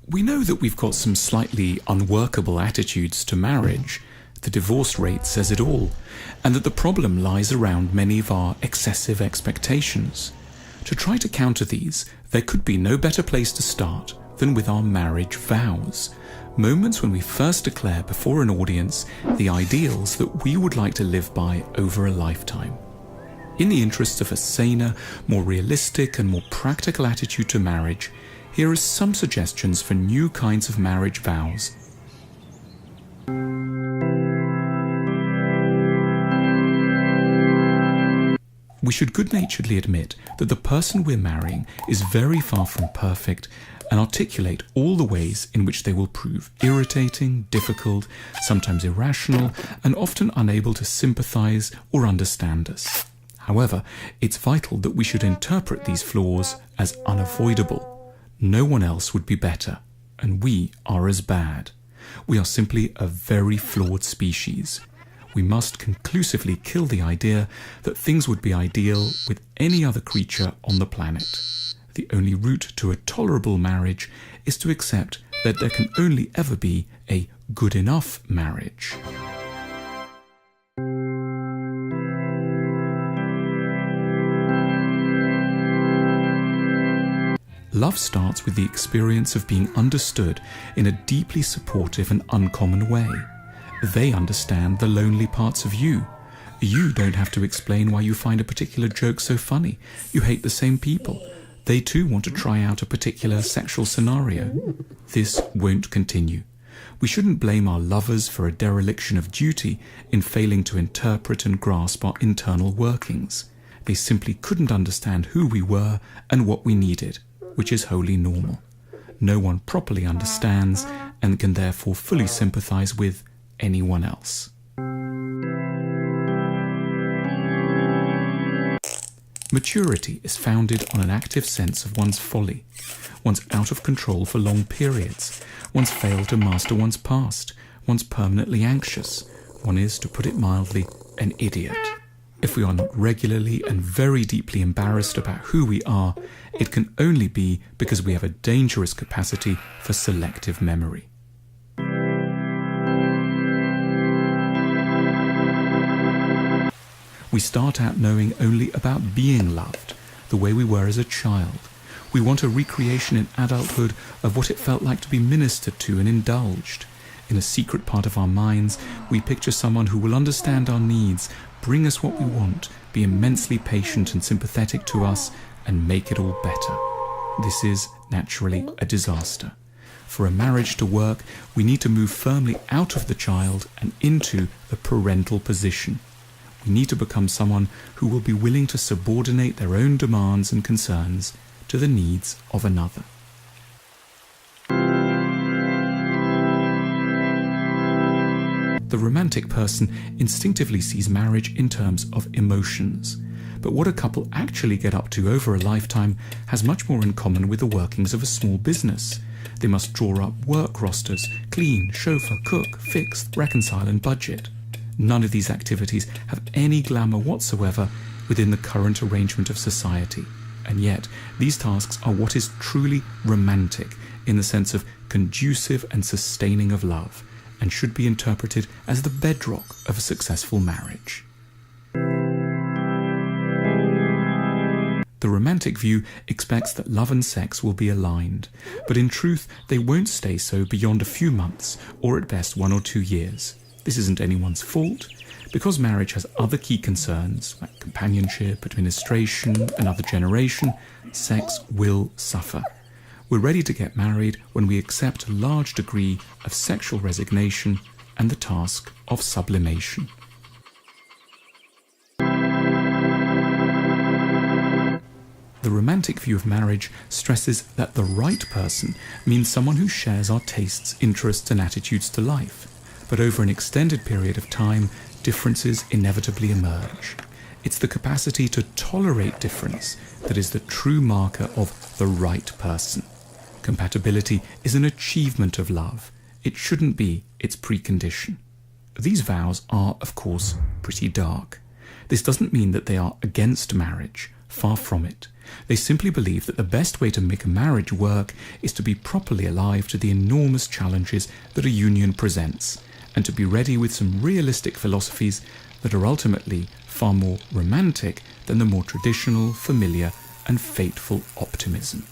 We know that we've got some slightly unworkable attitudes to marriage. The divorce rate says it all, and that the problem lies around many of our excessive expectations. To try to counter these, there could be no better place to start than with our marriage vows, moments when we first declare before an audience the ideals that we would like to live by over a lifetime. In the interests of a saner, more realistic and more practical attitude to marriage, here are some suggestions for new kinds of marriage vows. We should good-naturedly admit that the person we're marrying is very far from perfect and articulate all the ways in which they will prove irritating, difficult, sometimes irrational, and often unable to sympathize or understand us. However, it's vital that we should interpret these flaws as unavoidable. No one else would be better, and we are as bad. We are simply a very flawed species. We must conclusively kill the idea that things would be ideal with any other creature on the planet. The only route to a tolerable marriage is to accept that there can only ever be a good enough marriage. Love starts with the experience of being understood in a deeply supportive and uncommon way. They understand the lonely parts of you. You don't have to explain why you find a particular joke so funny. You hate the same people. They too want to try out a particular sexual scenario. This won't continue. We shouldn't blame our lovers for a dereliction of duty in failing to interpret and grasp our internal workings. They simply couldn't understand who we were and what we needed, which is wholly normal. No one properly understands and can therefore fully sympathize with anyone else. Maturity is founded on an active sense of one's folly, one's out of control for long periods, one's failed to master one's past, one's permanently anxious. One is, to put it mildly, an idiot. If we are not regularly and very deeply embarrassed about who we are, it can only be because we have a dangerous capacity for selective memory. We start out knowing only about being loved, the way we were as a child. We want a recreation in adulthood of what it felt like to be ministered to and indulged. In a secret part of our minds, we picture someone who will understand our needs, bring us what we want, be immensely patient and sympathetic to us, and make it all better. This is, naturally, a disaster. For a marriage to work, we need to move firmly out of the child and into the parental position. We need to become someone who will be willing to subordinate their own demands and concerns to the needs of another. The romantic person instinctively sees marriage in terms of emotions, but what a couple actually get up to over a lifetime has much more in common with the workings of a small business. They must draw up work rosters, clean, chauffeur, cook, fix, reconcile and budget. None of these activities have any glamour whatsoever within the current arrangement of society, and yet these tasks are what is truly romantic in the sense of conducive and sustaining of love, and should be interpreted as the bedrock of a successful marriage. The romantic view expects that love and sex will be aligned, but in truth they won't stay so beyond a few months, or at best 1 or 2 years. This isn't anyone's fault. Because marriage has other key concerns, like companionship, administration, another generation, sex will suffer. We're ready to get married when we accept a large degree of sexual resignation and the task of sublimation. The romantic view of marriage stresses that the right person means someone who shares our tastes, interests and attitudes to life. But over an extended period of time, differences inevitably emerge. It's the capacity to tolerate difference that is the true marker of the right person. Compatibility is an achievement of love. It shouldn't be its precondition. These vows are, of course, pretty dark. This doesn't mean that they are against marriage. Far from it. They simply believe that the best way to make a marriage work is to be properly alive to the enormous challenges that a union presents, and to be ready with some realistic philosophies that are ultimately far more romantic than the more traditional, familiar, and fateful optimism.